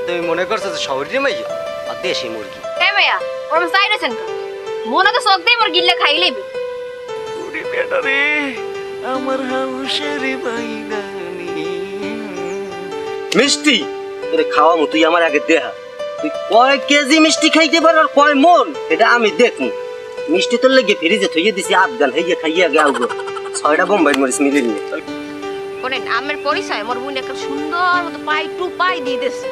তুমি মনে করছো যে শহরের মাইয়া আর দেশি মুরগি? এ ভাইয়া ওরম চাইরেছেন কা মনে তো চোখ দেই মোর গিল্লে খাই লইবে। ওরে বেটা রে আমার হাউসের বাইগানি মিষ্টি তোরে খাওয়ামু, তুই আমার আগে দেহা তুই কয় কেজি মিষ্টি খাইতে পার আর কয় মন এটা আমি দেখমু। মিষ্টি তোর লেগে ফ্রিজে থইয়ে দিছি, আফগান হইয়া খাইয়া গে আউগো 6টা বোম্বাই মরিচ মিলে নিয়ে। কোনে নামের পরিচয় মোর বোন একটা সুন্দর মতো পাই টু পাই দিয়ে দিছে।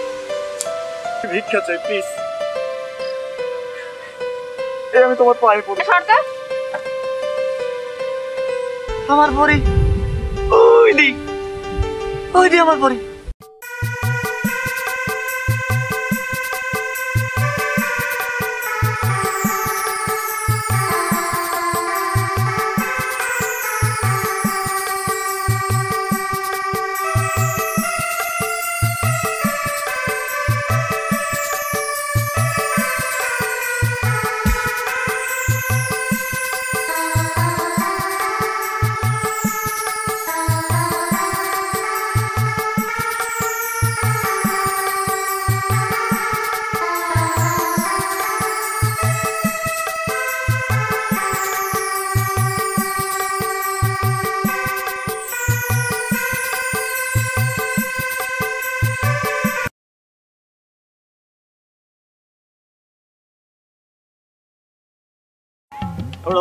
ভিক্ষা চাই প্লিজ, আমি তোমার পায়ে পড়ি। সরকার আমার পরি ওই দি আমার পরি।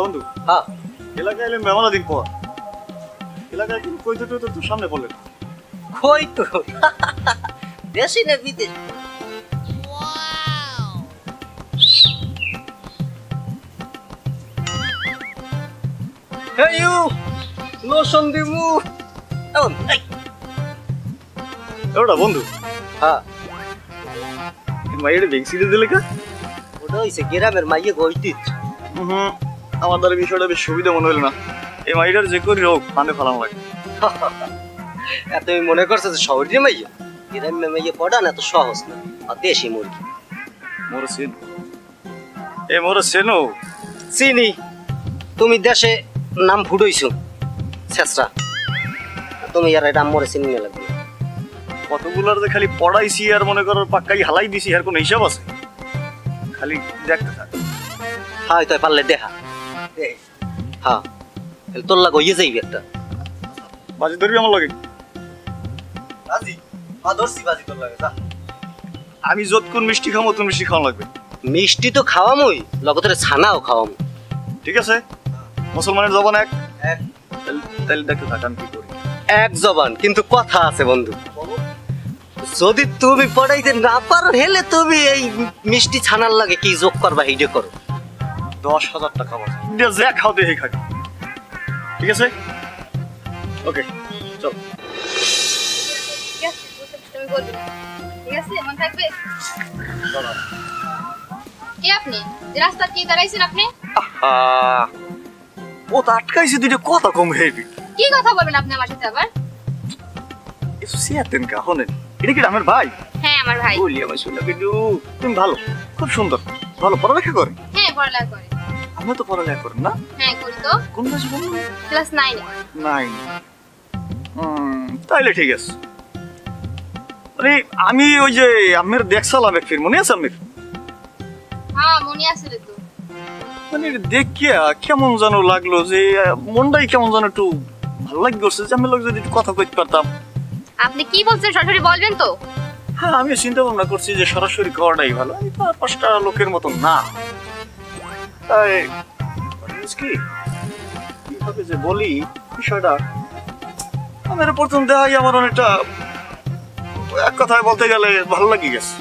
বন্ধু হ্যাঁ এলাকায় এলেন মেমনা দিন পর, এলাকায় কিন্তু কই তো তোর সামনে পড়লেন। কই তো দেশি না বিদেশি? হেই ইউ লোশন দিমু এমন। ওটা বন্ধু হ্যাঁ মাইয়ের বেংসি দিলে কা? ওটা হইছে গ্রামের মাইয়ে গইতিত। আমার দ্বারা বিষয়টা বেশ সুবিধা মনে হলো না। এই মাইটার যে করি হোক পানে ফেলানো লাগে। তুমি মনে করছো যে শহরের মাইয়া? গ্রামের মাইয়া পড়ান এত সহজ না, আর দেশি মুরগি। মোর সেন এ মোর সেনো চিনি, তুমি দেশে নাম ফুটাইছো ছেসরা, তুমি আর এটা মরে চিনি লাগবে। কতগুলার যে খালি পড়াইছি আর মনে করো পাক্কাই হালাই দিছি, আর কোনো হিসাব আছে? খালি দেখতে থাক। হ্যাঁ তাই পারলে দেখা। হ্যাঁ তোর লাগ হইয়ে যাইবি একটা। বাজি ধরবি আমার লগে? বাজি ধরছি, বাজি তোর লাগে। আমি যতক্ষণ মিষ্টি খামো তুমি মিষ্টি খাওয়া লাগবে। মিষ্টি তো খাওয়ামই, লগতে ছানাও খাওয়ামু। ঠিক আছে? মুসলমানের জবান এক। তাহলে দেখতে থাক আমি কি করি। এক জবান কিন্তু কথা আছে বন্ধু। যদি তুমি পড়াইতে না পারো হেলে তুমি এই মিষ্টি ছানার লাগে কি যোগ করবা এইটা করো। 10,000 টাকা বাস যা খাও দেখে খাই। ঠিক আছে? ওকে চল। ঠিক আছে তুমি বলবি ঠিক আছে মন থাকবে। কে আপনি? যে রাস্তা কি দাঁড়াইছেন আপনি? ও তো আটকাইছে দুইটা কথা কম হেবি। কি কথা বলবেন আপনি আমার সাথে আবার? এসো সিয়াতেন কা হনেন। এটা কি আমার ভাই? হ্যাঁ আমার ভাই। বলি আমার শুনলা কিন্তু তুমি ভালো, খুব সুন্দর, ভালো পড়ালেখা করে। হ্যাঁ পড়ালেখা করে। আপনি তো পড়ালেখা করেন না? হ্যাঁ করি তো। কোন ক্লাসে পড়েন? ক্লাস 9 এ। 9। তাইলে ঠিক আছে। আরে আমি ওই যে আমের দেখছালাম এক ফির মনে আছে আমের? হ্যাঁ মনে আছে তো। মানে দেখিয়া কেমন যেন লাগলো, যে মনটাই কেমন যেন একটু ভালো লাগে করছে, যে আমি লোক যদি একটু কথা কইতে পারতাম। আপনি কি বলছেন সরাসরি বলবেন তো? হ্যাঁ আমি চিন্তা ভাবনা করছি যে সরাসরি করাটাই ভালো, আমি তো আর 5টা লোকের মতন না। তাই কি কিভাবে যে বলি বিষয়টা, আমার প্রথম দেখাই আমার অনেকটা এক কথায় বলতে গেলে ভালো লাগে গেছে,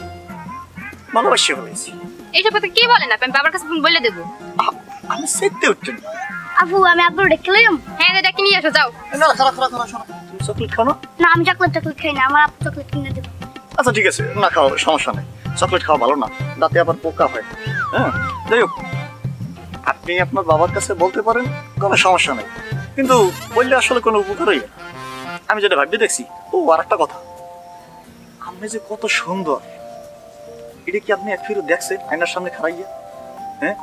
ভালোবাসি হয়েছি। এইসব কথা কি বলেন আপনি? বাবার কাছে বলে দেব। আমি সেটতে উঠছেন। আবু আমি আব্বু ডেকে লইম। হ্যাঁ ডেকে নিয়ে এসো যাও। না খারাপ শোনো, তুমি চকলেট খাও না? না আমি চকলেট খাই না, আমার আব্বু চকলেট কিনে দেব। আচ্ছা ঠিক আছে, না খাও সমস্যা নেই, চকলেট খাওয়া ভালো না, দাঁতে আবার পোকা হয়। হ্যাঁ যাই হোক, আপনি আপনার বাবার কাছে বলতে পারেন, কোনো সমস্যা নেই, কিন্তু বললে আসলে কোনো উপকারই না। আমি যেটা ভাবতে দেখছি, ও আর একটা কথা, আপনি যে কত সুন্দর, এটা কি আপনি এক ফিরে দেখছেন আয়নার সামনে খাড়াইয়া? হ্যাঁ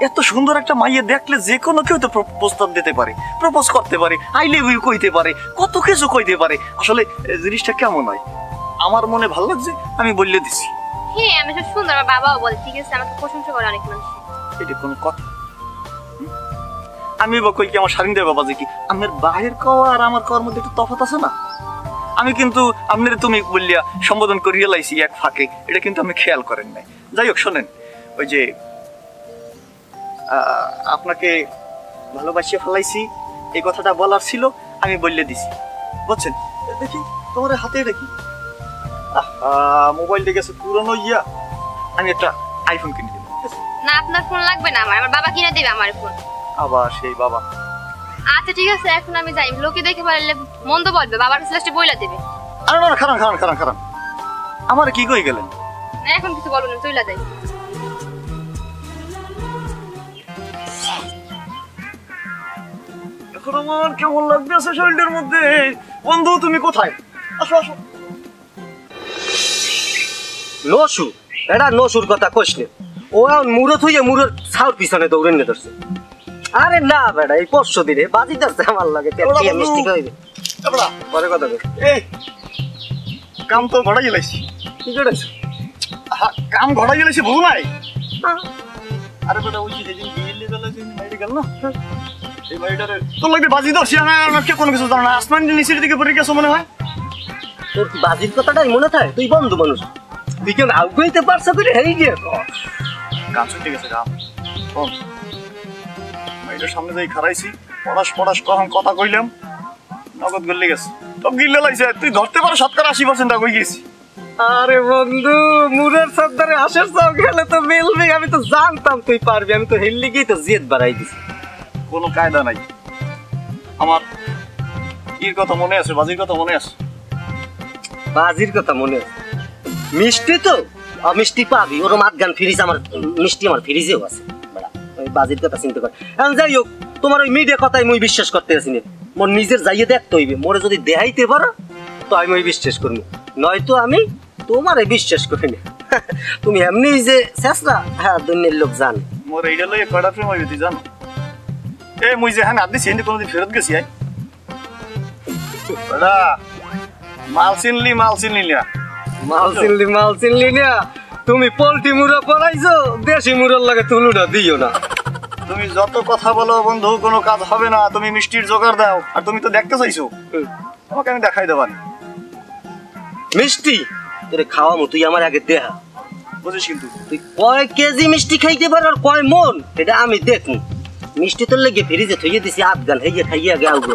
এত সুন্দর একটা মাইয়ে দেখলে যে কোনো কেউ তো প্রস্তাব দিতে পারে, প্রপোজ করতে পারে, আই লাভ ইউ কইতে পারে, কত কিছু কইতে পারে। আসলে জিনিসটা কেমন হয় আমার মনে ভালো লাগছে, আমি বললে দিছি। হ্যাঁ আমি খুব সুন্দর, আমার বাবাও বলে, ঠিক আছে, আমাকে প্রশংসা করে অনেক মানুষ। এটা কোন কথা? আমি কই কি আমার শারিন দেব বাবাজি কি আমার বাহির কওয়া আর আমার কওয়ার মধ্যে একটু তফাৎ আছে না? আমি কিন্তু আপনার তুমি বললিয়া সম্বোধন করিয়া লাইছি এক ফাঁকে, এটা কিন্তু আমি খেয়াল করেন নাই। যাই হোক শোনেন, ওই যে আপনাকে ভালোবাসিয়ে ফেলাইছি এই কথাটা বলার ছিল, আমি বললে দিছি, বুঝছেন? দেখি তোমার হাতে দেখি মোবাইল দেখেছে পুরনো ইয়া, আমি একটা আইফোন কিনে দিলাম। না আপনার ফোন লাগবে না, আমার বাবা কিনে দেবে আমার ফোন। আবার সেই বাবা। আচ্ছা ঠিক আছে, এখন আমি যাই, লোকে দেখে পারলে মন্দ বলবে, বাবার কাছে লাস্টে বইলা দেবে। আরে না, খারান খারান খারান খারান, আমার কি কই গেলেন? না এখন কিছু বলবো না, চইলা যাই। এখন আমার কেমন লাগতেছে শরীরের মধ্যে। বন্ধু তুমি কোথায়? আসো আসো। নসু, এটা নসুর কথা কইস নে। ও এখন মুরত হইয়া মুরর ছাউর পিছনে দৌড়ে নিয়ে ধরছে। আরে না বেটা, এই পরশু দিনে বাজি ধরছে আমার লাগে, টিয়া মিষ্টি খাইবে। পরে কথা কই। এই কাম তো ঘড়াই গেলাইছি। কি করেছ? কাম ঘড়াই গেলাইছি, ভুল নাই। আরে বেটা ওই যে যেদিন বিয়েলে গেলাইছি মাইরে গেল না, এই মাইটারে তোর লাগবে বাজি ধরছি না, আমাকে কোনো কিছু জানা না। আসমান নিচের দিকে পড়ে গেছো মনে হয়। তোর কি বাজির কথাটাই মনে থাকে? তুই বন্ধু মানুষ, তুই কেন আউ কইতে পারছ করে হেই গিয়ে কাম ছুটে গেছে কাম। মাইটার সামনে যাই খারাইছি, পড়াশ পড়াশ কখন কথা কইলাম, নগদ গল্লে গেছে। তো গিল্লে লাইছে, তুই ধরতে পারো 70-80% কই গেছি। আরে বন্ধু, মুরের সর্দারে হাসের চাও গেলে তো মিলবি। আমি তো জানতাম তুই পারবি, আমি তো হেললি গিয়ে তো জেদ বাড়াই দিছি। কোনো কায়দা নাই। আমার ইর কথা মনে আছে, বাজির কথা মনে আছে। বাজির কথা মনে আছে? মিষ্টি তো মিষ্টি পাবি, ওর মাত গান ফ্রিজ, আমার মিষ্টি আমার ফ্রিজেও আছে। ওই বাজির কথা চিন্তা কর। এখন যাই হোক, তোমার ওই মিডিয়া কথাই মুই বিশ্বাস করতে আছি না। মোর নিজের যাইয়ে দেখতে হইবে, মোরে যদি দেখাইতে পারো তো আমি ওই বিশ্বাস করবো, নয়তো আমি তোমারে বিশ্বাস করি না। তুমি এমনি যে শেষরা, হ্যাঁ দুনিয়ার লোক জানে। মোর এইটা লইয়া কয়টা প্রেম হইবে তুই জানো? এ মুই যে হ্যাঁ আদি সেন্দি কোনদিন ফেরত গেছি আই বড়া মাল চিনলি না। মাল চিনলি না? তুমি পোল্ট্রি মুড়া পড়াইছো, দেশি মুড়ার লাগে তুলুটা দিও না। তুমি যত কথা বলো বন্ধু, কোনো কাজ হবে না। তুমি মিষ্টির জোগাড় দাও, আর তুমি তো দেখতে চাইছো, তোমাকে আমি দেখাই দেবানি। মিষ্টি তোরে খাওয়ামো, তুই আমার আগে দেহা। বুঝিস কিন্তু তুই কয় কেজি মিষ্টি খাইতে পার আর কয় মন, এটা আমি দেখমু। মিষ্টি তোর লেগে ফ্রিজে থইয়ে দিছি, আফগান হইয়া খাইয়া গে আউগো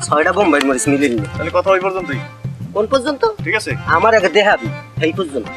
6টা বোম্বাই মরিস মিলিনি। তাহলে কথা ওই পর্যন্তই। কোন পর্যন্ত? ঠিক আছে, আমার আগে দেখাবি এই পর্যন্ত।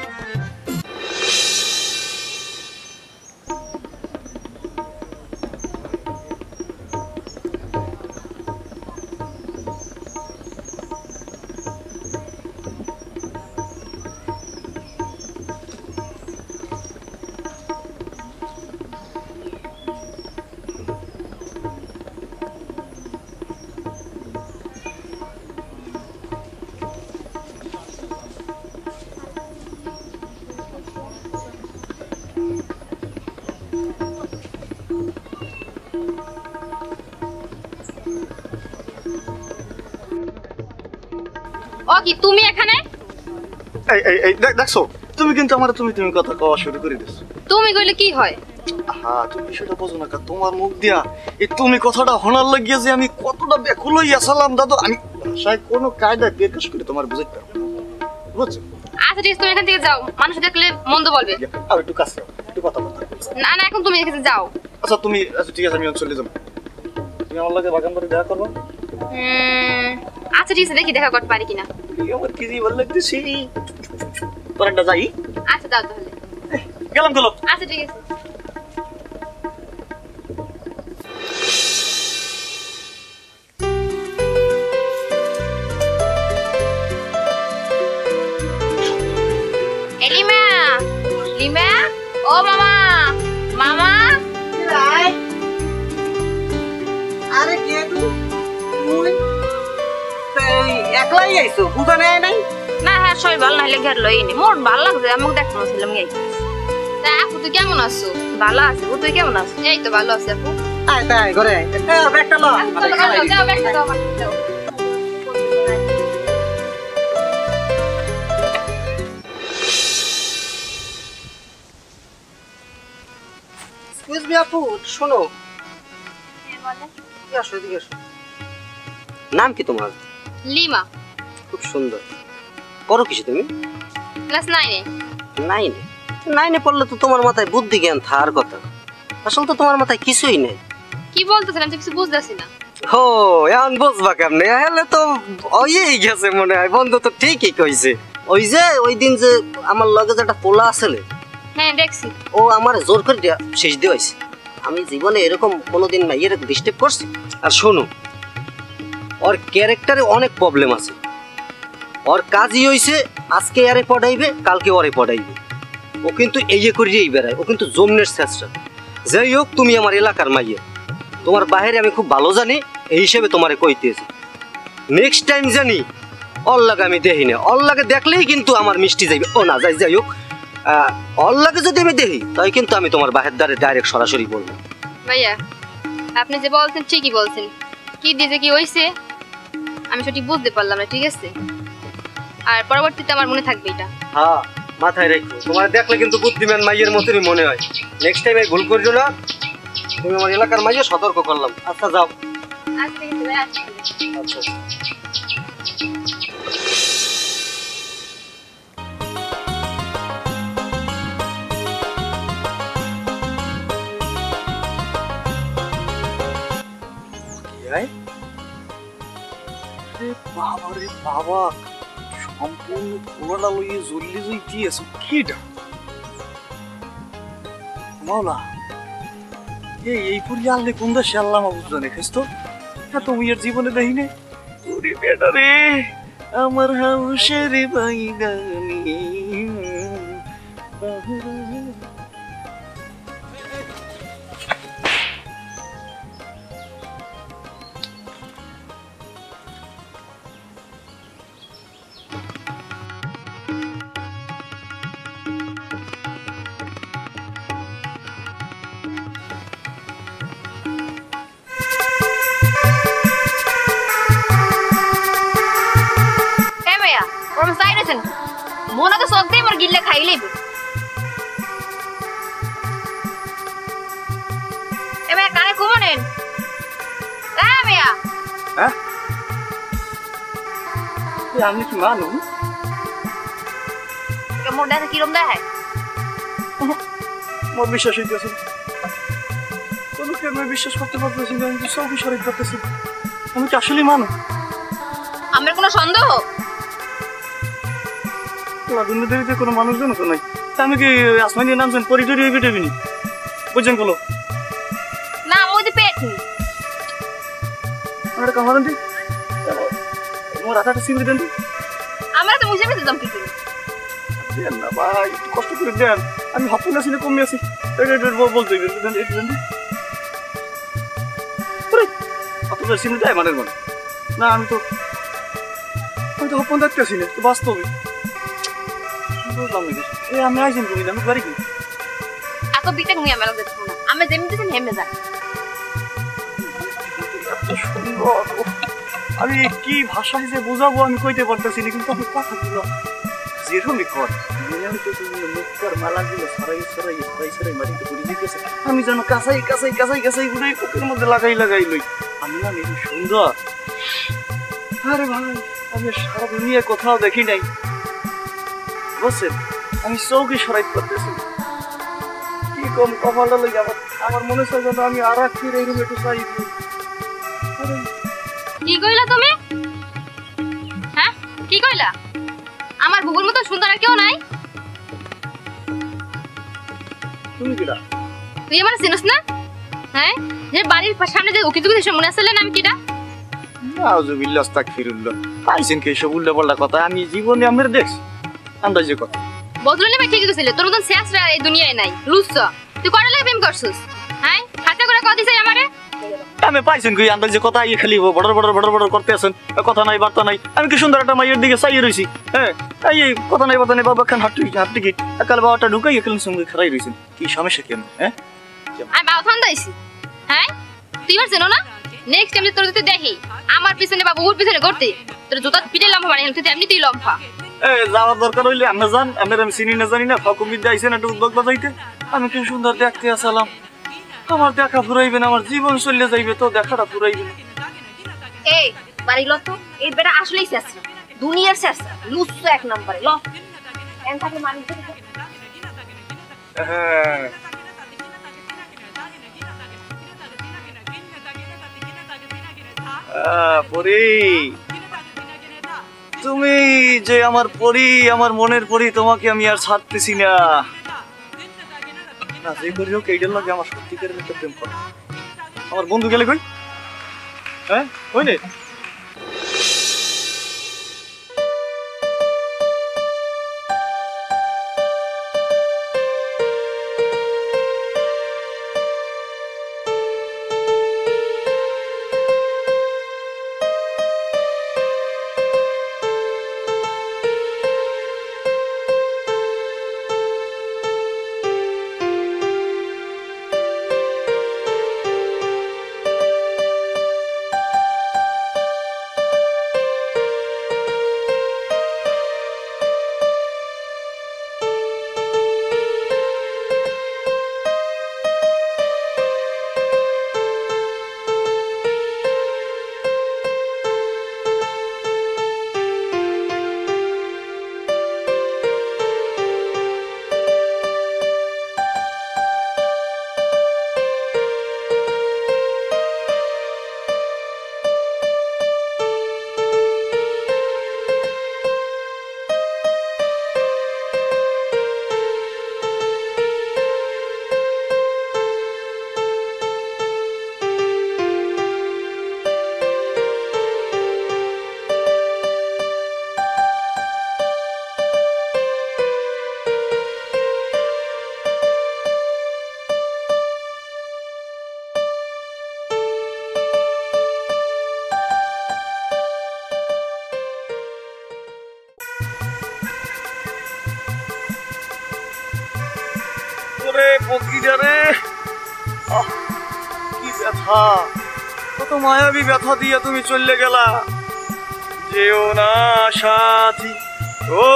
ও কি তুমি এখানে? এই এই এই দেখছো, তুমি কিন্তু আমার তুমি কথা কওয়া শুরু করে দিছো। তুমি কইলে কি হয়? হ্যাঁ তুমি বিষয়টা বোঝো না, তোমার মুখ দিয়া এই তুমি কথাটা শোনার লাগিয়ে যে আমি কতটা ব্যাকুল হইয়া ছিলাম দাদু, আমি ভাষায় কোনো কায়দায় বেরকাশ করে তোমার বুঝাইতে পারবো না, বুঝছো? আচ্ছা ঠিক আছে, তুমি এখান থেকে যাও, মানুষ দেখলে মন্দ বলবে। আর একটু কাছে একটু কথা বলতে। না না এখন তুমি এখানে যাও। আচ্ছা তুমি, আচ্ছা ঠিক আছে আমি চলে যাবো। তুমি আমার লাগে বাগান বাড়ি দেখা করবো? আচ্ছা ঠিক আছে, দেখি দেখা করতে পারি কিনা। আমার কি যে ভালো লাগতেছি, তোর একটা যাই। আচ্ছা দাও তাহলে, গেলাম চলো। আচ্ছা ঠিক আছে। লিমা, লিমা, ও মামা, মামা। আরে কে তুই? একলাই আইছো, বুঝানে আয় নাই? না হ্যাঁ শরীর ভালো না হলে ঘর লইনি, মোর ভালো লাগছে, আমাকে দেখতে ছিলাম এই। তা আপু তুই কেমন আছো? ভালো আছি, তুই কেমন আছো? এই তো ভালো আছি আপু। আয় তাই ঘরে আয়, ব্যাগটা লো। যাও ব্যাগটা দাও আমাকে, যাও। এক্সকিউজ মি আপু, শোনো। আসো, এদিকে আসো। নাম কি তোমার? লিমা। খুব সুন্দর। পড়ো কিছু তুমি? ক্লাস 9-এ। 9-এ? 9-এ পড়লে তো তোমার মাথায় বুদ্ধি জ্ঞান থাকার কথা। আসলে তো তোমার মাথায় কিছুই নাই। কি বলতেছেন? আমি কিছু বুঝতেছি না। ও, এখন বুঝবা কেমনে? হলে তো ওই গেছে মনে হয়। বন্ধু তো ঠিকই কইছে। ওই যে ওই দিন যে আমার লগে যেটা পোলা আসলে, হ্যাঁ দেখছি। ও আমার জোর করে শেষ দিয়ে হয়েছে। আমি জীবনে এরকম কোনোদিন না এরকম ডিস্টার্ব করছি। আর শোনো, ওর ক্যারেক্টারে অনেক প্রবলেম আছে। ওর কাজই হইছে আজকে এরে পড়াইবে, কালকে ওরে পড়াইবে। ও কিন্তু এই করিয়েই বেড়ায়। ও কিন্তু জমনের চেষ্টা। যাই হোক, তুমি আমার এলাকার মাইয়া, তোমার বাহিরে আমি খুব ভালো জানি, এই হিসেবে তোমারে কইতেছি। নেক্সট টাইম জানি ওর লাগে আমি দেখি না। ওর লাগে দেখলেই কিন্তু আমার মিষ্টি যাইবে। ও না, যাই হোক, ওর লাগে যদি আমি দেখি তাই কিন্তু আমি তোমার বাহের দ্বারে ডাইরেক্ট সরাসরি বলবো। ভাইয়া, আপনি যে বলছেন ঠিকই বলছেন। কি দিয়েছে কি হইছে আমি সঠিক বুঝতে পারলাম না, ঠিক আছে? আর পরবর্তীতে আমার মনে থাকবে এটা। হ্যাঁ, মাথায় রেখো। তোমার দেখলে কিন্তু বুদ্ধিমান মাইয়ের মতনই মনে হয়। নেক্সট টাইম এই ভুল করছো না। তুমি আমার এলাকার মাইয়ে, সতর্ক করলাম। আচ্ছা যাও। আচ্ছা ঠিক আছে ভাই, আচ্ছা। আচ্ছা। বাবা রে বাবা, সম্পূর্ণ পোলাটা লইয়ে জ্বললে যাইতে আছো কিটা মাওলা। এই পুরি আনলে কোন দেশে আল্লাহ মাহবুব জানে। খাইস তো তুমি এর জীবনে দেখিনি। ওরে বেটা রে, আমার হাউসের বাইগানি। এ ভাইয়া, ওরম চাইছেন মনে তো সত্যি মোর গিল্লে খাইলেই। এ ভাইয়া, কানে ঘুমোনেন? এ ভাইয়া, হ্যাঁ, আমি কি মানু? মোর দেখা কিরম দেখায়? মোর বিশ্বাস হইতেছে কোনো কেন বিশ্বাস করতে পারতেছি না। আমি তো সব বিষয় করতেছি। আমি কি আসলে মানু? আমার কোনো সন্দেহ? দুনিয়াতে কোনো মানুষজন তো নাই। আমি কি আসমানি নামছেন পরিটরি হয়ে বেটেবিনি? বুঝছেন বলো না, ওই যে পেট নি। আমার কামার দেন তোমার হাতে একটা সিগড়ি দেন। আমরা তো মুছে ফেলতে দাম কিছু দেন না ভাই, একটু কষ্ট করে দেন। আমি হাফ না ছিল কমে আছি। বলতে দেন আপনার সিগড়ি দেয় মানের মানে না। আমি তো হপন দেখতেছি না তো বাস্তবে। বুঝলাম নাকি আমি আইসেন তুমি আমি বাড়ি কি এত বিটা মুই আমার দেখছো না। আমি যেমনি দিছেন হেমে যা। আমি কি ভাষায় যে বোঝাবো আমি কইতে পারতেছি না। কিন্তু আমি কথা দিল যেরকমই কর মালাগুলো সরাই মাটিতে পড়ে যেতেছে। আমি যেন কাছাই গুলো কোকের মধ্যে লাগাই লই। আমি না মেয়ে সুন্দর। আরে ভাই, আমি সারা দুনিয়া কোথাও দেখি নাই। বুঝছেন, আমি চৌকি সরাই করতেছি। কি কম কপালটা লই আমার মনে হচ্ছে যেন আমি আর এক ফিরে এরকম একটু চাই। কি কইলা তুমি? হ্যাঁ, কি কইলা? আমার ভূগোল মতো সুন্দর আর কেউ নাই? তুমি কিরা? তুই আমার চিনস না? হ্যাঁ, যে বাড়ির সামনে যে উকি তুকি মনে আসলে না আমি কিটা? নাউজুবিল্লাহ আস্তাগফিরুল্লাহ। পাইছেন কি সব উল্টাপাল্টা কথা? আমি জীবনে আমার দেখছি আন্দাজে কথা। বদলনি ভাই ঠিকই কইছিলে, তোর মতন শেষরা এই দুনিয়ায় নাই। লুচ্চা, তুই কয়টা লাগে প্রেম করছিস? হ্যাঁ, হাতে করে কথা দিছিস আমারে? আমি পাইছেন কি আন্দাজে কথা? এই খালি বড় করতে আছেন, কথা নাই বার্তা নাই। আমি কি সুন্দর একটা মাইয়ের দিকে চাইয়ে রইছি। হ্যাঁ, এই কথা নাই বার্তা নাই। বাবা খান হাঁটতে কি একাল বাবাটা ঢুকাই একাল সঙ্গে খারাই রইছেন। কি সমস্যা কেন? হ্যাঁ, আমি বাবা ফান দাইছি। হ্যাঁ, তুই আর চেনো না? নেক্সট টাইম তোর যদি দেখি আমার পিছনে বা বহুর পিছনে ঘুরতে, তোর জুতা পিটে লম্ফা বানিয়ে তুই এমনি তুই লম্ফা। যাওয়ার দরকার হইলে আমরা যান। আমি চিনি না জানি না ফাঁকুম বিদ্যা আইসেন একটু উদ্যোগ বাজাইতে। আমি কি সুন্দর দেখতে আসলাম। আমার দেখা ফুরাইবে না, আমার জীবন চলে যাইবে, তো দেখাটা ফুরাইবে না। এই বাড়ি ল তো, এই বেটা আসলেই শেষ না, দুনিয়ার শেষ লুচ্ছ এক নম্বরে। ল এন থাকে মানুষ পরি, তুমি যে আমার পরি, আমার মনের পরি, তোমাকে আমি আর ছাড়তেছি না। না যে করি হোক এইটার লাগে আমার সত্যিকারের একটা প্রেম করো। আমার বন্ধু গেলে কই? হ্যাঁ কই নে? কি ব্যথা, কত মায়াবী ব্যথা দিয়ে তুমি চলে গেলা। যেও না সাথী, ও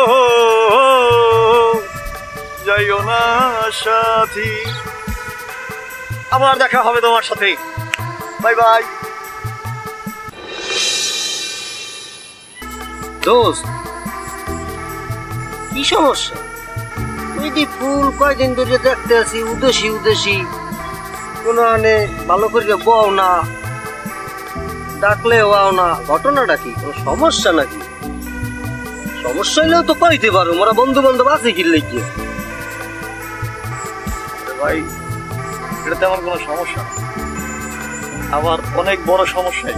যাইও না সাথী, আবার দেখা হবে তোমার সাথে। Bye bye. দোস্ত কি সমস্যা? তুই দি ফুল কয়দিন ধরে দেখতে আছি উদেশি উদেশি, কোনো আনে ভালো করে বও না, ডাকলেও আও না, ঘটনাটা কি? কোনো সমস্যা নাকি? সমস্যা হইলেও তো কইতে পারো, মোরা বন্ধু বান্ধব আছে কি লেগে। ভাই এটা তেমন কোনো সমস্যা না, আবার অনেক বড় সমস্যাই।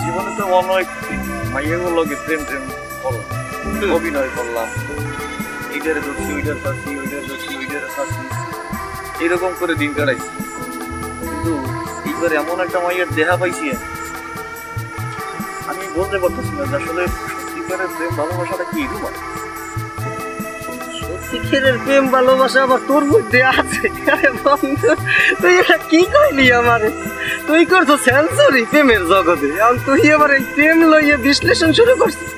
জীবনে তো অনেক মাইয়াগুলোকে প্রেম প্রেম করলাম, অভিনয় করলাম, এইটারে ধরছি ওইটার শাস্তি, ওইটার ধরছি ওইটার শাস্তি, এরকম করে দিন কাটাইছি। কিন্তু এইবার এমন একটা মাইয়ের দেহা পাইছি আমি বলতে পারতেছি না যে আসলে সত্যিকারের প্রেম ভালোবাসাটা কি রূপ। সত্যিকারের প্রেম ভালোবাসা আবার তোর মধ্যে আছে? আরে বন্ধু তুই এটা কি কইলি আমারে? তুই করছো সেন্সরি প্রেমের জগতে, এখন তুই আবার এই প্রেম লইয়ে বিশ্লেষণ শুরু করছিস।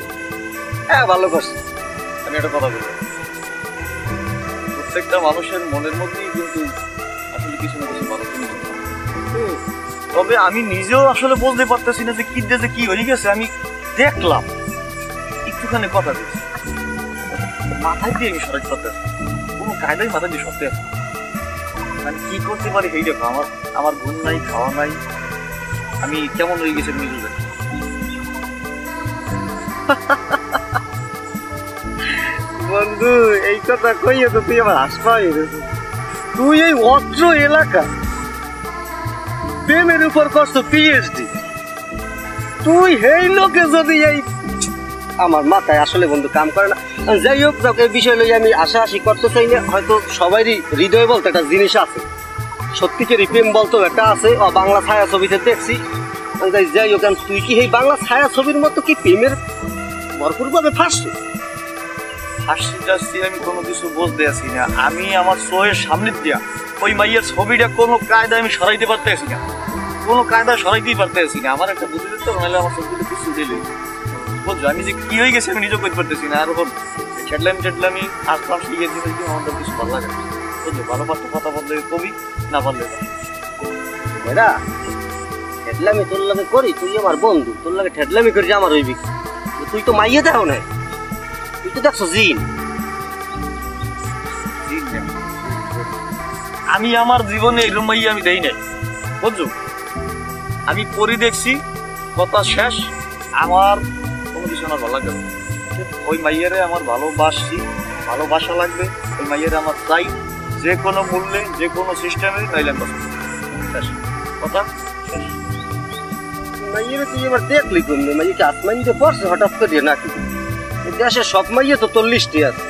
হ্যাঁ ভালো করছিস। আমি একটা কথা বলি, প্রত্যেকটা মানুষের মনের মধ্যেই কিন্তু আসলে কিছু না কিছু ভালো জিনিস আছে। তবে আমি নিজেও আসলে বলতে পারতেছি না যে কি দেশে কি হয়ে গেছে। আমি দেখলাম একটুখানি কথা দিয়েছি, মাথায় দিয়ে আমি সরাই করতেছি, কোনো কায়দায় মাথায় দিয়ে সরতে আসি। আমি কি করতে পারি এই দেখো, আমার ঘুম নাই, খাওয়া নাই, আমি কেমন হয়ে গেছে নিজে জানি। বন্ধু এই কথা কইয়া তো তুই আমার হাসপা হয়ে গেছে। তুই এই অত্র এলাকা প্রেমের উপর করছো পিএইচডি, তুই এই লোকে যদি এই আমার মাথায় আসলে বন্ধু কাম করে না। যাই হোক, তোকে বিষয় লইয়া আমি আশাআশি করতে চাই না। হয়তো সবারই হৃদয় বলতে একটা জিনিস আছে, সত্যিকারই প্রেম বলতেও একটা আছে। ও বাংলা ছায়া ছবিতে দেখছি। যাই হোক, তুই কি এই বাংলা ছায়া ছবির মতো কি প্রেমের ভরপুরভাবে ফাঁসছো? হাসি টাসি আমি কোনো কিছু বলতে আসি না। আমি আমার চোখের সামনে দিয়া ওই মাইয়ের ছবিটা কোনো কায়দায় আমি সরাইতে পারতেছি না, কোনো কায়দায় সরাইতেই পারতেছি না। আমার একটা বুদ্ধি দিতে নাহলে আমার ছবিটা কিছু দিলে বুঝছো। আমি যে কি হয়ে গেছে আমি নিজেও করতে পারতেছি না। আর ওর ছেটলামি আর সব ইয়ে জিনিস আমাদের কিছু ভালো লাগে না। বুঝলি ভালো পারতে কথা বললে কবি না বললে না। এরা ঠেডলামি তোর লাগে করি, তুই আমার বন্ধু, তোর লাগে ঠেডলামি করি যে আমার হইবি। তুই তো মাইয়ে দেখো না, তুই তো দেখছো জিন। আমি আমার জীবনে এরকম মাইয়া আমি দেই নাই বুঝছো। আমি পরি দেখছি, কথা শেষ। আমার কোনো কিছু আমার ভালো লাগে না। ওই মাইয়ারে আমার ভালোবাসছি, ভালোবাসা লাগবে। ওই মাইয়ারে আমার চাই, যে কোনো মূল্যে, যে কোনো সিস্টেমে, তাইলে আমি শেষ কথা শেষ। মাইয়ে তুই এবার দেখলি কমনি, মাইয়ে কি আসমান দিয়ে পড়ছে হঠাৎ করে নাকি? দেশে সব মাইয়ে তো তোর লিস্টে আছে।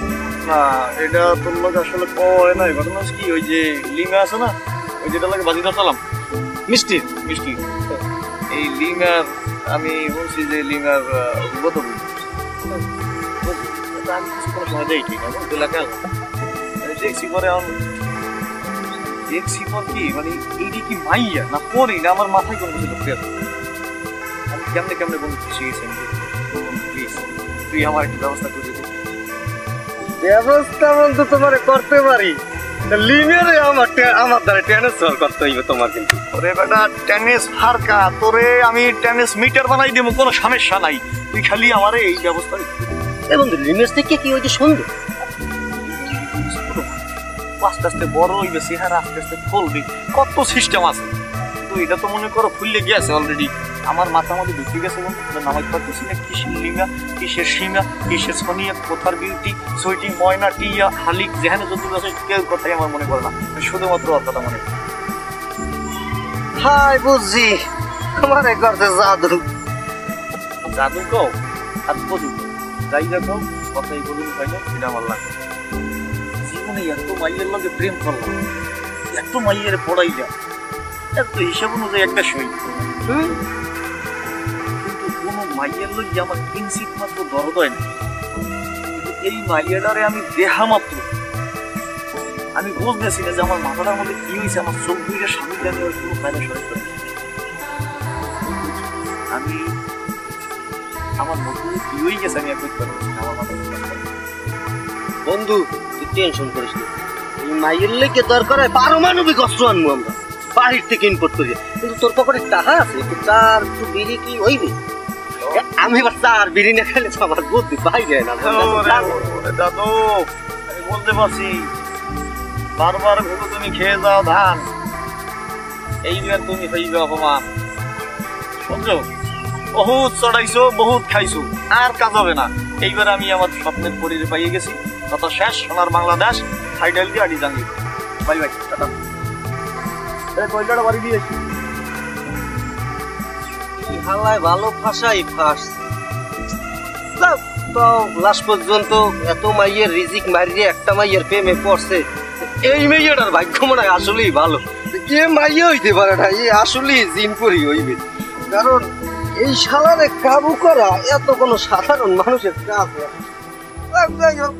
না এটা তোর লোক আসলে কয় নাই। ঘটনা হচ্ছে কি, ওই যে লিমা আছে না, ওই যেটা লাগে বাজি ধরতাম মিষ্টি মিষ্টি, এই লিমার আমি বলছি যে লিমার কত আমি কিছু কোনো সময় দেই ঠিক আছে এলাকায় দেখছি পরে দেখছি পর কি মানে এইটি কি মাইয়া না পড়ি না, আমার মাথায় কোনো কিছু ঢুকতে আছে। আমি কেমনে কেমনে কোনো কিছু শিখেছি। প্লিজ তুই আমার একটু ব্যবস্থা করে দে। ব্যবস্থা বলতে তোমার করতে পারি, লিমেরে আমার দ্বারা ট্রান্সফার করতে হইবে তোমার। কিন্তু ওরে বেটা টেনিস ফারকা, তোরে আমি টেনিস মিটার বানাই দেবো, কোনো সমস্যা নাই। তুই খালি আমারে এই ব্যবস্থা। এ বন্ধু লিমের থেকে কি ওই যে সুন্দর আস্তে আস্তে বড় হইবে, চেহারা আস্তে আস্তে ফুলবে, কত সিস্টেম আছে। তো এটা তো মনে করো ফুললে গেছে অলরেডি, আমার মাথার মধ্যে ঢুকে গেছে। নামাজ পারতেছি না, কিসের লিমা, কিসের সীমা, কিসের সোনিয়া, কোথার বিউটি, সুইটি, ময়না, টিয়া, হালিক, যেখানে যত আছে কেউ কথাই আমার মনে পড়ে না, শুধুমাত্র ওর কথা মনে পড়ে। হাই বুঝছি আমার করতে জাদু। জাদু কও আর বধু যাই দেখো কথাই বলুন হয় না, এটা আমার লাগে। জীবনে এত মাইয়ের লগে প্রেম করলাম, এত মাইয়ের পড়াই যা, এত হিসাব অনুযায়ী একটা সই, কিন্তু কোনো মাইয়ের লগে আমার কিঞ্চিত মাত্র দরদ হয় না। কিন্তু এই মাইয়াটারে আমি দেহা মাত্র আমি বুঝতেছি না যে আমার মাথাটার মধ্যে কি হয়েছে। আমার চোখ দুইটা সামনে আমি ওর কোনো কায়দা সরাই পারি। আমি আমার মধ্যে কি হয়ে গেছে আমি একবার পারছি না। আমার মাথা বন্ধু তুই টেনশন করিস না, এই মাইয়ের লেগে দরকার হয় পারমাণবিক অস্ত্র আনবো আমরা বাহির থেকে ইম্পোর্ট করি। কিন্তু তোর পকেটে টাকা আছে, একটু চার একটু বিড়ি কি হইবে? আমি এবার চার বিড়ি না খেলে আমার বুদ্ধি বাইরে না। দাদু আমি বলতে পারছি, বারবার ঘুরে তুমি খেয়ে যাও ধান, এইবার তুমি হইবে অপমান। বুঝছো, বহুত চড়াইছো, বহুত খাইছো, আর কাজ হবে না। এইবার আমি আমার স্বপ্নের পরিরে পাইয়ে গেছি, কথা শেষ। সোনার বাংলাদেশ, হাইডাল দিয়ে আডি জাঙ্গি। Bye bye, tata. কয়লাটা বাড়ি দিয়েছি হালায় ভালো ফাঁসাই ফাঁস তো লাস্ট পর্যন্ত এত মাইয়ের রিজিক মারিয়ে একটা মাইয়ের প্রেমে পড়ছে। এই মেয়েটার ভাগ্য মনে হয় আসলেই ভালো, কে মাইয়ে হইতে পারে না, এই আসলেই জিনপুরি হইবে। কারণ এই শালারে কাবু করা এত কোনো সাধারণ মানুষের কাজ না। যাই হোক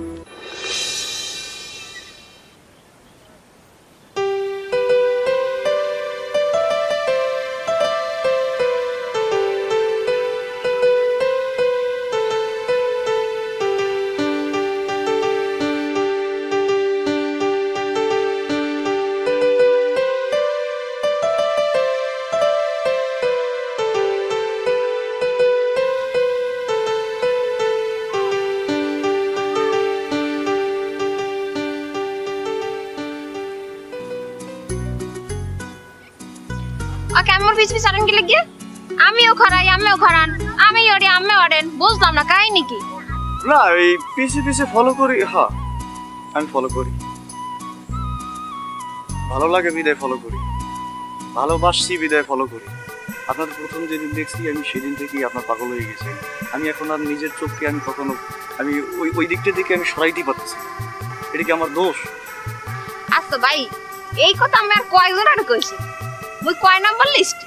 আমার পিছ পিছ আরেন কি লাগিয়ে আমিও খরাই আমিও খরান আমি ওরে আমি ওরেন বুঝলাম না কাহিনী কি? না এই পিছে পিছে ফলো করি। হ্যাঁ আমি ফলো করি, ভালো লাগে বিদায় ফলো করি, ভালোবাসছি বিদায় ফলো করি। আপনার প্রথম যেদিন দেখছি আমি সেদিন থেকেই আপনার পাগল হয়ে গেছি। আমি এখন আর নিজের চোখকে আমি কখনো আমি ওই দিকটা থেকে আমি সরাইতেই পারতেছি। এটা কি আমার দোষ? আচ্ছা ভাই এই কথা আমি আর কয়জন আর কইছি, মুই কয় নাম্বার লিস্ট?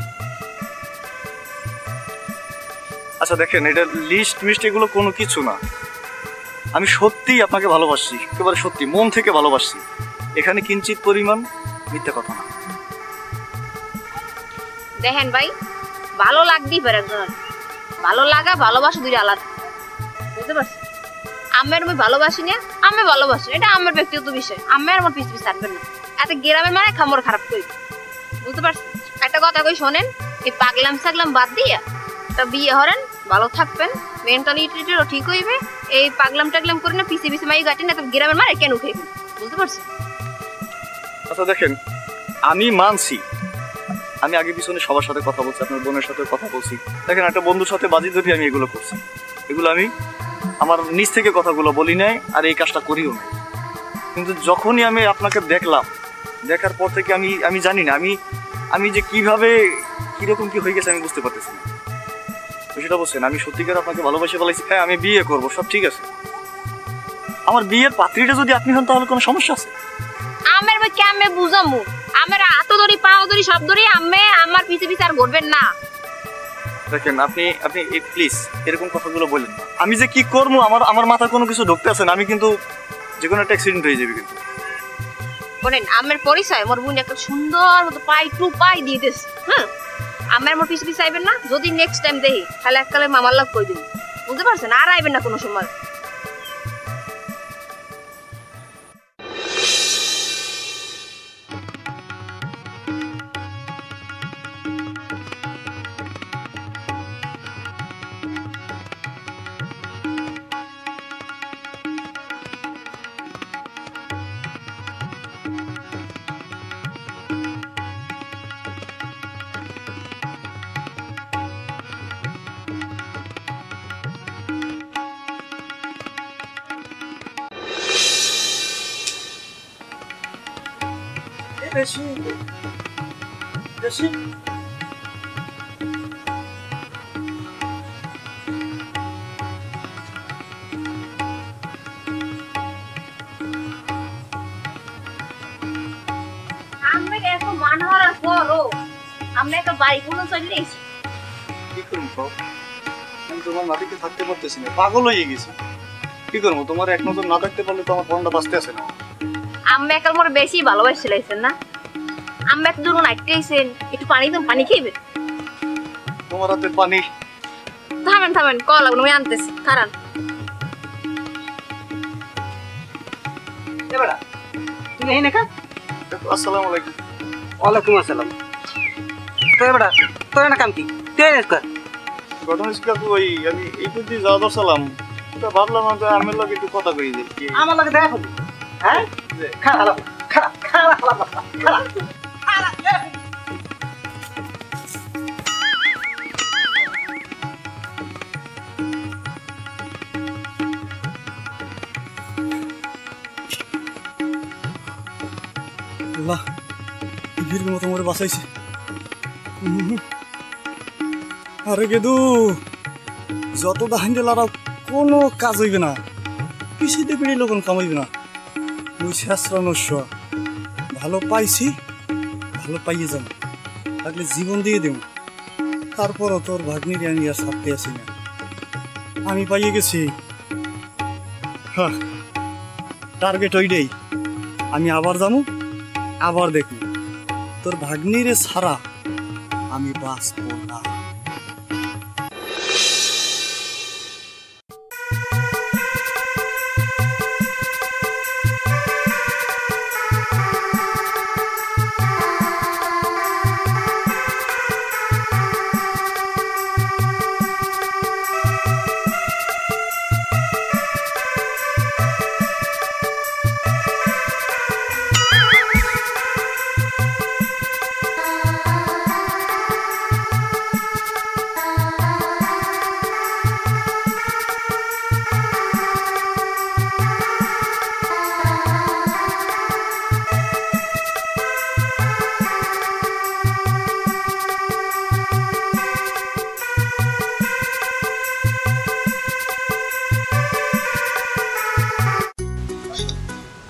আচ্ছা দেখেন, এটা লিস্ট মিস্ট এগুলো কোনো কিছু না। আমি সত্যিই আপনাকে ভালোবাসছি, একেবারে সত্যি মন থেকে ভালোবাসছি। এখানে কিঞ্চিত পরিমাণ মিথ্যা কথা না। দেখেন ভাই ভালো লাগতেই পারে একজন, ভালো লাগা ভালোবাসা দুইটা আলাদা, বুঝতে পারছি? আম্মের আমি ভালোবাসি না, আমি ভালোবাসি, এটা আমার ব্যক্তিগত বিষয়। আমি আর আমার পিছ পিছ থাকবেন না, এত গ্রামের মানে খামর খারাপ করি, বুঝতে পারছেন? একটা কথা কই শোনেন, এই পাগলাম সাগলাম বাদ দিয়া তা বিয়ে হরেন, ভালো থাকবেন, মেন্টালিটিটাও ঠিক হইবে। এই পাগলাম টাগলাম করে না পিছে পিছে মাই গাটি না, তো গ্রামের মানে কেন খাইবেন, বুঝতে পারছেন? আচ্ছা দেখেন, আমি মানছি, আমি আগে পিছনে সবার সাথে কথা বলছি, আপনার বোনের সাথে কথা বলছি। দেখেন, একটা বন্ধুর সাথে বাজি ধরে আমি এগুলো করছি, এগুলো আমি আমার নিজ থেকে কথাগুলো বলি নাই, আর এই কাজটা করিও নাই। কিন্তু যখনই আমি আপনাকে দেখলাম, দেখার পর থেকে আমি জানি না আমি যে কিভাবে কিরকম কি হয়ে গেছে আমি বুঝতে পারতেছি না। তো সেটা বলছেন, আমি সত্যিকার আপনাকে ভালোবাসে বলেছি, হ্যাঁ আমি বিয়ে করব, সব ঠিক আছে। আমার বিয়ের পাত্রীটা যদি আপনি হন তাহলে কোনো সমস্যা আছে? আমের ভাই কেমনে বুঝামু? আমার হাত ধরি পাও ধরি সব ধরি, আম্মে আমার পিছে পিছে আর ঘুরবেন না। দেখেন, আপনি প্লিজ এরকম কথাগুলো বলেন না। আমি যে কি করবো আমার মাথায় কোনো কিছু ঢুকতে আছে না। আমি কিন্তু যে কোনো একটা অ্যাক্সিডেন্ট হয়ে যাবে কিন্তু। বলেন আমের পরিচয় মোর বোন একটা সুন্দর মতো পাই টু পাই দিয়ে দিস। হ্যাঁ, আমার মোর পিছে পিছে আইবেন না, যদি নেক্সট টাইম দেখি তাহলে এককালে মামার লাভ কই দিন, বুঝতে পারছেন? আর আইবেন না কোনো সময়। আমি দেখো মান হওয়ার পরও আমি একটা বাড়ি কোনো চলে এসেছি। কি করবো? আমি তোমার নাতিকে থাকতে পারতেছি না, পাগল হয়ে গেছি। কি করবো? তোমার এক নজর না থাকতে পারলে তো আমার ফোনটা বাঁচতে আসে না। আমি একাল মোর বেশি ভালোবাসছিলাইছেন না, আমি এত দূর নাইতে আইছেন, একটু পানি দেন, পানি খাইবেন? তোমার হাতে পানি? থামেন থামেন, কল লাগলো, আমি আনতেছি, কারণ এবারে তুমি এই নাকা। আসসালামু আলাইকুম। ওয়ালাইকুম আসসালাম। তো এবারে তোর না কাম কি তুই কর? ঘটনা ছিল ওই, আমি এই পর্যন্ত যাওয়া দরছিলাম, ওটা ভাবলাম যে আমার লগে একটু কথা কই দেখি। আমার লাগে দেখা করবি? হ্যাঁ, খারাপ খারাপ খারাপ খারাপ। আল্লাহ, বীরের মতো মরে বাঁচাইছে। আরে গেদু, যত দাহান দিলারা কোনো কাজ হইবে না, পিছিয়ে পেড়ে লোকন কামাইবে না। ওই শেষরা নস্য, ভালো পাইছি, ভালো পাইয়ে যাবো, থাকলে জীবন দিয়ে দেব। তারপরও তোর ভাগ্নির আমি আর ছাড়তে আসি না। আমি পাইয়ে গেছি, হ্যাঁ, টার্গেট ওইটাই। আমি আবার যাবো, আবার দেখুন তোর ভাগ্নিরে ছাড়া আমি বাঁচবো না।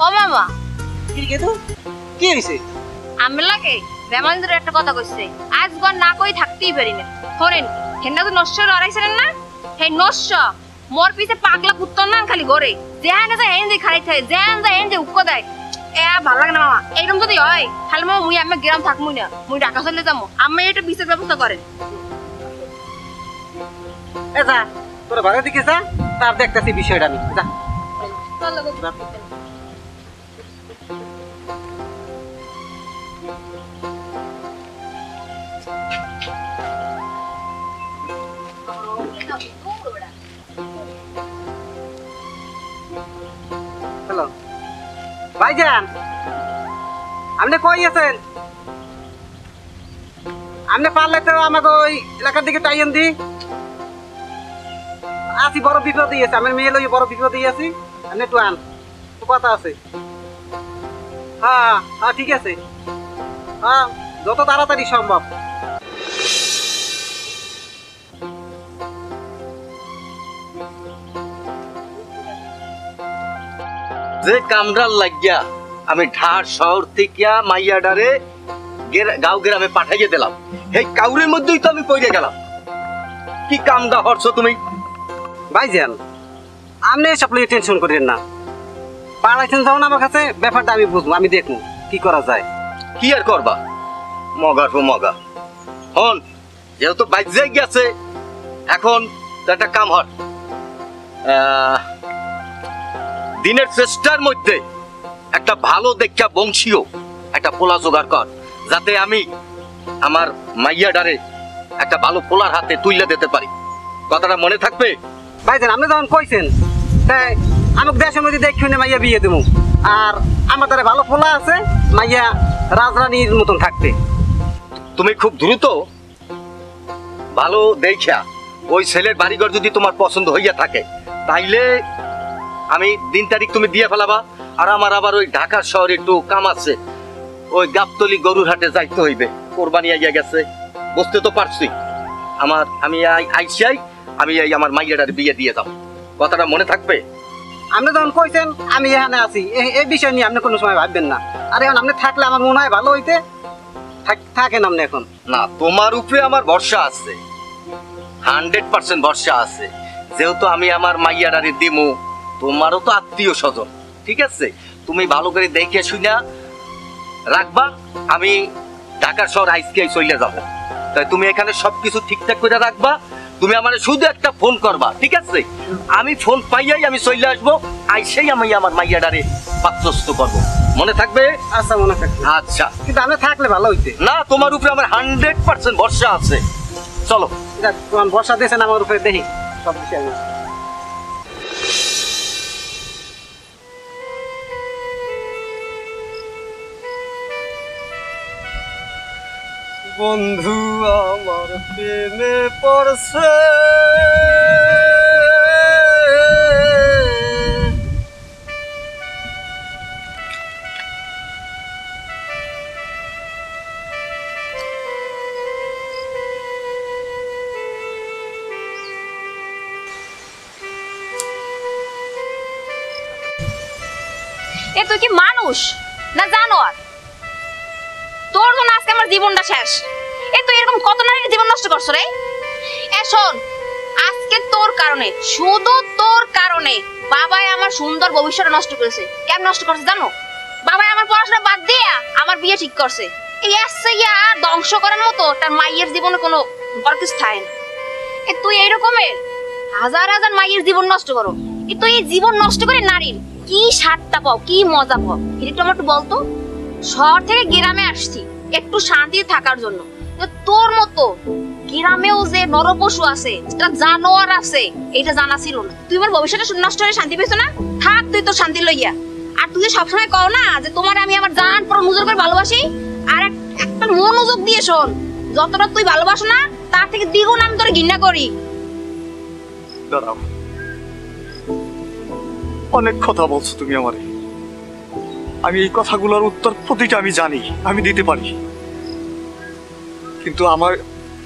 ও মামা, কি গেদু কি হইছে? আমি লাগে বেমানদের একটা কথা কইছে, আজ গন না কই থাকতেই পারি না। শোনেন, হেন্না তো নষ্ট লড়াইছিলেন না, সেই নষ্ট মোর পিছে পাগলা কুত্তর না খালি ঘরে যেহান যা হেন যে খালি থাকে, যেহান যা হেন যে উক্ক দেয়। এ ভালো লাগে না মামা, এরকম যদি হয় তাহলে মামা মুই আমি গ্রাম থাকমুই না, মুই ঢাকা চলে যাবো। আমি এটা বিচার ব্যবস্থা করেন। এ যা তোর ঘরে দিকে যা, তার দেখতেছি বিষয়টা আমি। যা তোর লগে ঘুরতে গেল। হ্যালো ভাইজান, আপনি কই আছেন? আপনি পারলে তো আমাকে ওই এলাকার দিকে টাইম দি আছি, বড় বিপদ দিয়েছে, আমার মেয়ে লই বড় বিপদ দিয়েছি। আপনি একটু আন, তো কথা আছে। হ্যাঁ হ্যাঁ ঠিক আছে, হ্যাঁ যত তাড়াতাড়ি সম্ভব। যে কামরার লাগিয়া আমি ঢার শহর থেকে মাইয়াডারে গাঁও গ্রামে পাঠাইয়ে দিলাম, এই কাউরের মধ্যেই তো আমি পড়ে গেলাম। কি কামটা হরছো তুমি? ভাইজান আপনি এসব নিয়ে টেনশন করেন না, পাড়াইছেন যখন আমার কাছে, ব্যাপারটা আমি বুঝবো, আমি দেখবো কি করা যায়। কি আর করবা, মগার পর মগা। হন যেহেতু বাইজে গেছে, এখন তো একটা কাম হর, দিনের চেষ্টার মধ্যে একটা ভালো দেখা বংশীয় একটা পোলা জোগাড় কর, যাতে আমি আমার মাইয়াডারে একটা ভালো পোলার হাতে তুলে দিতে পারি। কথাটা মনে থাকবে? ভাইজান আপনি যখন কইছেন, তাই আমাকে দেশের মধ্যে দেখি মাইয়া বিয়ে দেবো, আর আমার দ্বারা ভালো পোলা আছে, মাইয়া রাজরানীর মতন থাকতে। তুমি খুব দ্রুত ভালো দেখা ওই ছেলের বাড়িঘর যদি তোমার পছন্দ হইয়া থাকে, তাইলে আমি দিন তারিখ তুমি দিয়ে ফেলাবা। আর আমার আবার ওই ঢাকার শহরে একটু কাম আছে, ওই গাবতলি গরুর হাটে যাইতে হইবে, কোরবানি আইয়া গেছে, বুঝতে তো পারছি। আমি আইসিআই আমি এই আমার মাইয়াটার বিয়ে দিয়ে যাও। কথাটা মনে থাকবে? আপনি যখন কইছেন আমি এখানে আছি, এই বিষয় নিয়ে আপনি কোনো সময় ভাববেন না। আর এখন আপনি থাকলে আমার মনে হয় ভালো হইতে। থাকেন আপনি এখন। না, তোমার উপরে আমার ভরসা আছে, 100% ভরসা আছে। যেহেতু আমি আমার মাইয়াটারে দিমু, তোমারও তো আত্মীয় স্বজন, ঠিক আছে? তুমি ভালো করে দেখে শুনা রাখবা। আমি ঢাকার শহর আইসকে চলে যাব, তাই তুমি এখানে সবকিছু ঠিকঠাক করে রাখবা। তুমি আমার শুধু একটা ফোন করবা, ঠিক আছে? আমি ফোন পাইয়াই আমি চলে আসবো, আইসেই আমি আমার মাইয়াটারে পাত্রস্থ করবো। মনে থাকবে? আচ্ছা মনে থাকবে। আচ্ছা, কিন্তু আপনি থাকলে ভালো হইতে। না, তোমার উপরে আমার 100% ভরসা আছে। চলো। তোমার ভরসা দিয়েছেন আমার উপরে, দেখি সব বিষয়। বন্ধু আমার প্রেমে পড়ছে, এ তুই কি মানুষ না জানোয়ার? তোর জন্য আজকে আমার জীবনটা শেষ। এ তুই এরকম কত নারীর জীবন নষ্ট করছ রে? এ শোন, আজকে তোর কারণে, শুধু তোর কারণে বাবাই আমার সুন্দর ভবিষ্যৎ নষ্ট করেছে। কেন নষ্ট করছে জানো? বাবাই আমার পড়াশোনা বাদ দিয়া আমার বিয়ে ঠিক করছে। এই আসছে ইয়া ধ্বংস করার মতো তার মাইয়ের জীবনে কোনো বড় কিছু থাকে না। এ তুই এইরকমের হাজার হাজার মাইয়ের জীবন নষ্ট করো। এ তুই এই জীবন নষ্ট করে নারীর কি স্বাদটা পাও, কি মজা পাও, এটা একটু আমার একটু বলতো। শহর থেকে গ্রামে আসছি একটু শান্তি থাকার জন্য, তোর মতো গ্রামেও যে নরপশু আছে, যেটা জানোয়ার আছে, এটা জানা ছিল না। তুই আমার ভবিষ্যতে নষ্ট হয়ে শান্তি পেয়েছ না? থাক তুই তোর শান্তি লইয়া। আর তুই সবসময় কও না যে তোমার আমি আমার জান পর নজর করে ভালোবাসি, আর একটা মনোযোগ দিয়ে শোন, যতটা তুই ভালোবাসো না তার থেকে দ্বিগুণ আমি তোর ঘৃণা করি। দাঁড়াও, অনেক কথা বলছো তুমি আমারে। আমি এই কথাগুলোর উত্তর প্রতিটা আমি জানি, আমি দিতে পারি, কিন্তু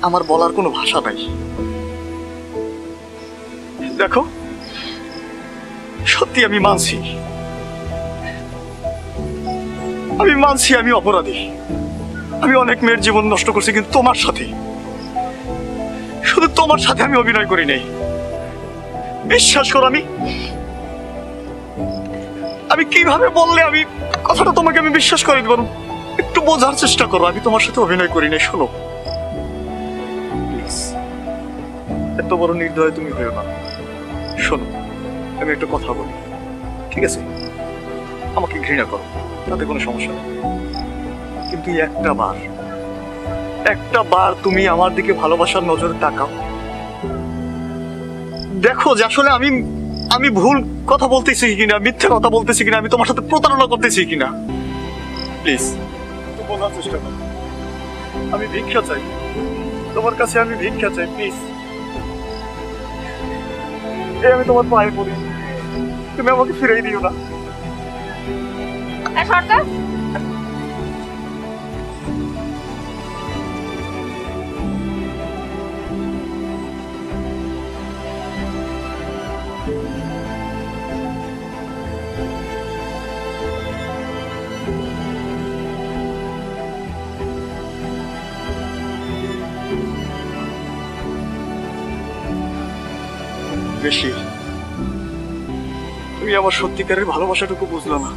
আমার বলার কোনো ভাষা নাই। দেখো, সত্যি আমি মানছি, আমি অপরাধী। আমি অনেক মেয়ের জীবন নষ্ট করছি, কিন্তু তোমার সাথে, শুধু তোমার সাথে আমি অভিনয় করি নাই। বিশ্বাস করো, আমি কিভাবে বললে আমি কথাটা তোমাকে আমি বিশ্বাস করে দিব? একটু বোঝার চেষ্টা করো, আমি তোমার সাথে অভিনয় করি নাই। শোনো প্লিজ, এত বড় নির্দয় তুমি হয়েও না। শোনো, আমি একটা কথা বলি, ঠিক আছে, আমাকে ঘৃণা করো, তাতে কোনো সমস্যা নেই, কিন্তু একটা বার তুমি আমার দিকে ভালোবাসার নজরে তাকাও, দেখো যে আসলে আমি ভুল কথা বলতেছি কিনা, মিথ্যে কথা বলতেছি কিনা, আমি তোমার সাথে প্রতারণা করতেছি কিনা। প্লিজ একটু বোঝার চেষ্টা করো। আমি ভিক্ষা চাই, তোমার কাছে আমি ভিক্ষা চাই, প্লিজ। আমি তোমার পায়ে পড়ি, তুমি আমাকে ফিরিয়ে দিও না। সরকার বেশি তুমি আমার সত্যিকারের ভালোবাসাটুকু বুঝলো না,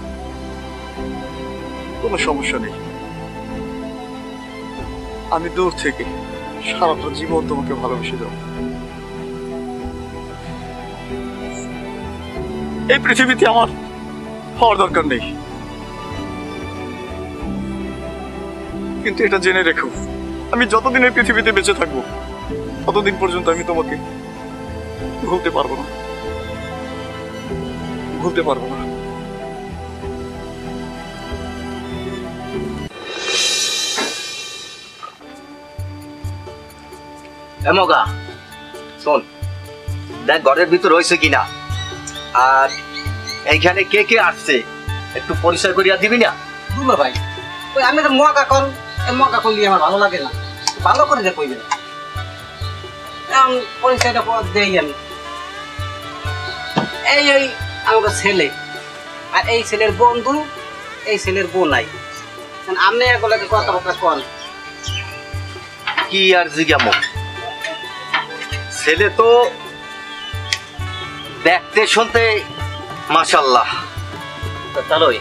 কোনো সমস্যা নেই, আমি দূর থেকে সারাটা জীবন তোমাকে ভালোবেসে যাব। এই পৃথিবীতে আমার হওয়ার দরকার নেই, কিন্তু এটা জেনে রেখো, আমি যতদিন এই পৃথিবীতে বেঁচে থাকবো ততদিন পর্যন্ত আমি তোমাকে ভুলতে পারবো না। এমগা শোন, দেখ ঘরের ভিতর রয়েছে কিনা, আর এইখানে কে কে আসছে একটু পরিচয় করিয়া দিবি না? দুলা ভাই, ওই আমি তো মগা করলি আমার ভালো লাগে না, ভালো করে দেখ কইবেন, পরিচয়টা দেই আমি। এই আমার ছেলে, আর এই ছেলের বন্ধু, এই ছেলের বউ নাই, আপনি এগুলোকে কথাবার্তা কন কি আর জিজ্ঞামো, ছেলে তো দেখতে শুনতে মাশাআল্লাহ। তাহলে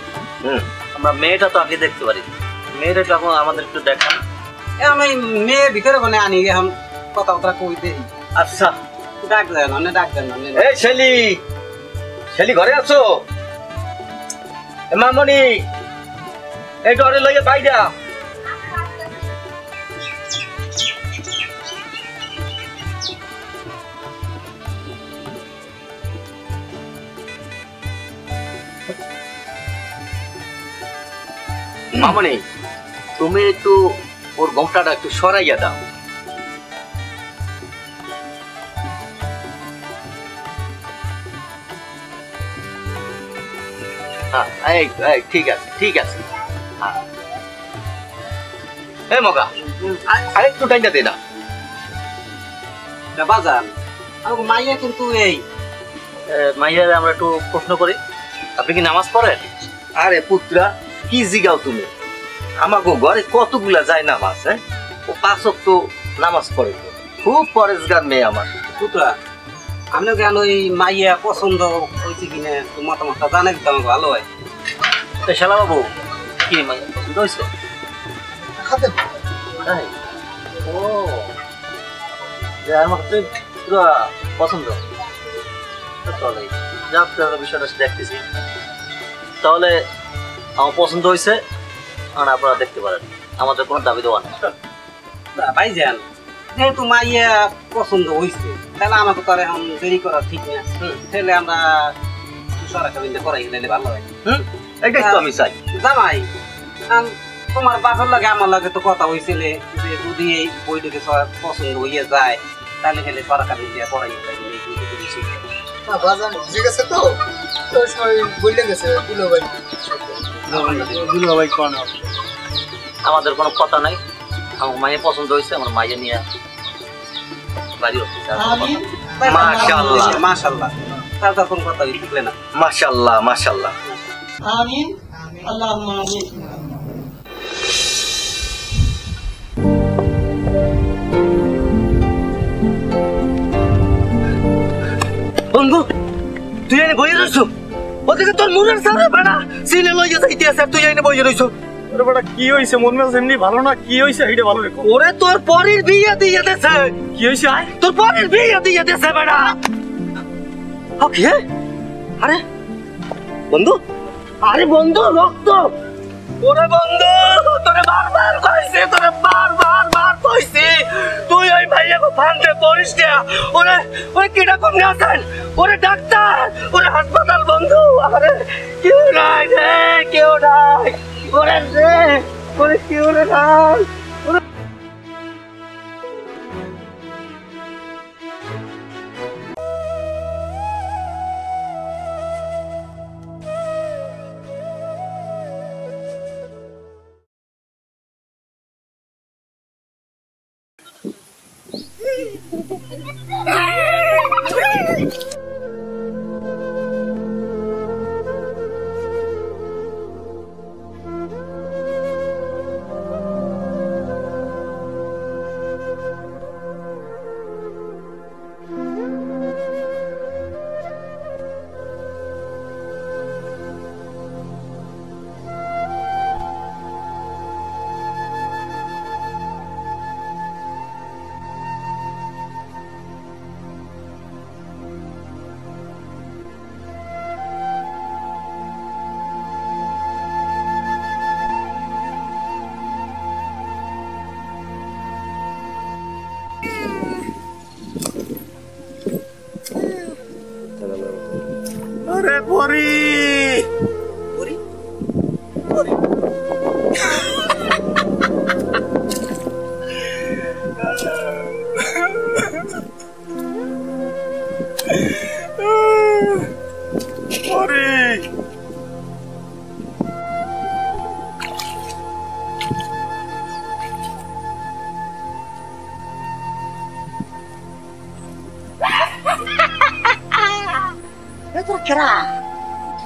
আমরা মেয়েটা তো আগে দেখতে পারি, মেয়েটা যখন আমাদের একটু দেখান। এখন ওই মেয়ে ভিতরে কোনে আনি এখন কথাবার্তা কই দেই। আচ্ছা ডাক দেন না, ডাক দেন না। এই ছেলি ঘরে আছো? মামনি এই ঘরে লইয়া বাইরা। মামনি তুমি একটু ওর ঘোমটাটা একটু সরাইয়া দাও। ঠিক আছে ঠিক আছে। এই মগা আরেকটু টাইমটা দে না। বাজান আমার মাইয়া কিন্তু এই মাইয়া আমরা একটু প্রশ্ন করি, আপনি কি নামাজ পড়েন? আরে পুত্রা কি জিগাও তুমি, আমাকে ঘরে কতগুলা যায় নামাজ, হ্যাঁ ও 5 ওয়াক্ত নামাজ পড়ে, খুব পরেজগার মেয়ে আমার। পুত্রা আপনি কেন ওই মাইয়া পছন্দ হয়েছে কিনা মতামতটা জানাই দিতে আমাকে ভালো হয়। শালা বাবু কি মাইয়া পছন্দ হয়েছে? তাই? ও আমার তো পুরো পছন্দ, চলে যাক বিষয়টা দেখতেছি। তাহলে আমার পছন্দ হয়েছে, আর আপনারা দেখতে পারেন, আমাদের কোনো দাবি দেওয়া নেই। ভাইজান যেহেতু মাইয়া পছন্দ হয়েছে তাহলে আমাকে তো আর এখন দেরি করা ঠিক না, তাহলে আমরা সরাসরি করাই গেলে ভালো হয়। এটাই তো আমি চাই। জামাই তোমার বাপের লাগে আমার লাগে তো কথা হয়েছিল যে যদি এই বইটাকে পছন্দ হইয়া যায় তাহলে খেলে সরকারি দিয়ে করাই গেলে আমাদের কোনো কথা নাই, আমার মায়ের পছন্দ হয়েছে, আমার মায়ের নিয়ে বাড়ি মাশাআল্লাহ মাশাআল্লাহ, তার কোনো কথা থাকলে না। মাশাআল্লাহ মাশাআল্লাহ। আমিন আল্লাহুম্মা আমিন। বন্ধু তুই এনে বইয়ে রইছো, ওদিকে তোর মুরের সামনে বেড়া সিনে লইয়া যাইতে আছে, তুই এনে বইয়ে রইছো। আরে বেটা কি হইছে, মন মেজাজ এমনি ভালো না, কি হইছে এইটা ভালো রেখো। ওরে তোর পরের বিয়ে দিয়ে দেছে। কি হইছে? আয় তোর পরের বিয়ে দিয়ে দেছে বেড়া। ওকে আরে বন্ধু, আরে বন্ধু রক্ত, ওরে বন্ধু তোরে বারবার কইছে, তোরে বারবার কইছে তুই ওই ভাইয়াকে ফান্দে পড়িস না। ওরে ওই কিডা কোন আছেন, ওরে ডাক্তার, ওরে হাসপাতাল বন্ধু, আরে কেউ নাই রে, কেউ নাই, ওরে রে, ওরে কেউ নাই। আরে পরি পরি পরি পরি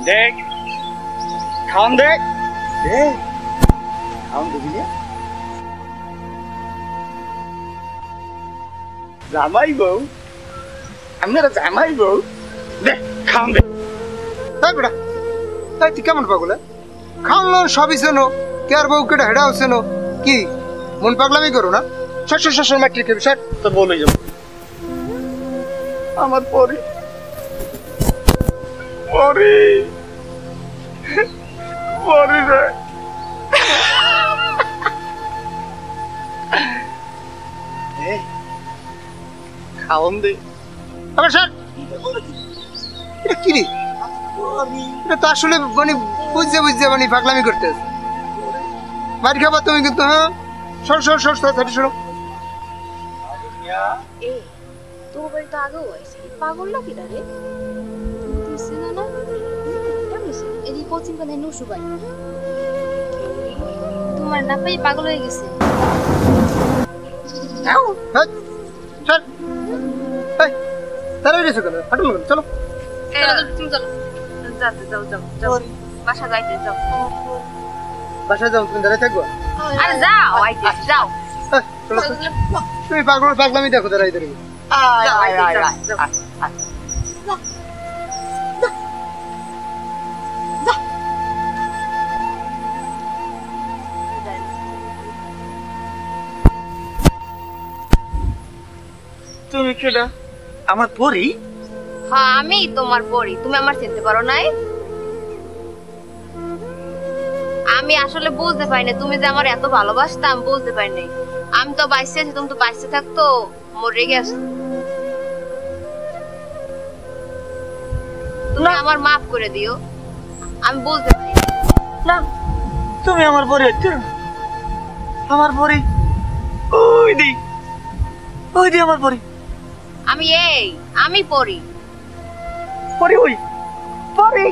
দেখ খাওন দেখ খাওন দেখি জামাই বউ আপনারা জামাই বউ দেখ খাওন দেখ। তাই বেটা, তাই তুই কেমন পাগল? খাওয়ানো সবই চেনো, কে আর বউ কেটে হেডাও চেনো, কি মন পাগলামি করো না? শ্বশুর মাটি খেবি স্যার, তো বলে যাব আমার পরি পরি পরি রে খাওন দে আবার স্যার এটা কি রে? এটা তো আসলে মানে বুঝছে মানে পাগলামি করতে বাড়ি খাবার তুমি কিন্তু। হ্যাঁ সর এ তোর বাড়ি তো আগেও আইছে, পাগল নাকি রে? তুমি চিনো না? কেমন ছিল এদি কোচিং করে নসু বাই, তোমার না পাই পাগল হয়ে গেছে। স্যার তারা এসে কেন হাঁটুন কেন? চলো তুমি চলো, যাও বাসা যাইতে যাও। বাসায় যাও, তুমি দাঁড়ায় থাকবো। আরে যাও আইতে যাও। চলো তুমি পাগলামি দেখো দাঁড়াই দাঁড়িয়ে। তুমি কেডা আমার পরি? হ্যাঁ আমি তোমার পরি, তুমি আমার চিনতে পারো নাই? আমি আসলে বুঝতে পারিনি তুমি যে আমার এত ভালোবাসতাম, বুঝতে পারিনি। আমি তো বাইসে আছি, তুমি তো বাইসে থাকতো মরে গেছো। তুমি আমার মাফ করে দিও, আমি বুঝতে পারি না তুমি আমার পরি হচ্ছে আমার পরি, ওই দি আমার পরি, আমি পরি পরি ওই পরি।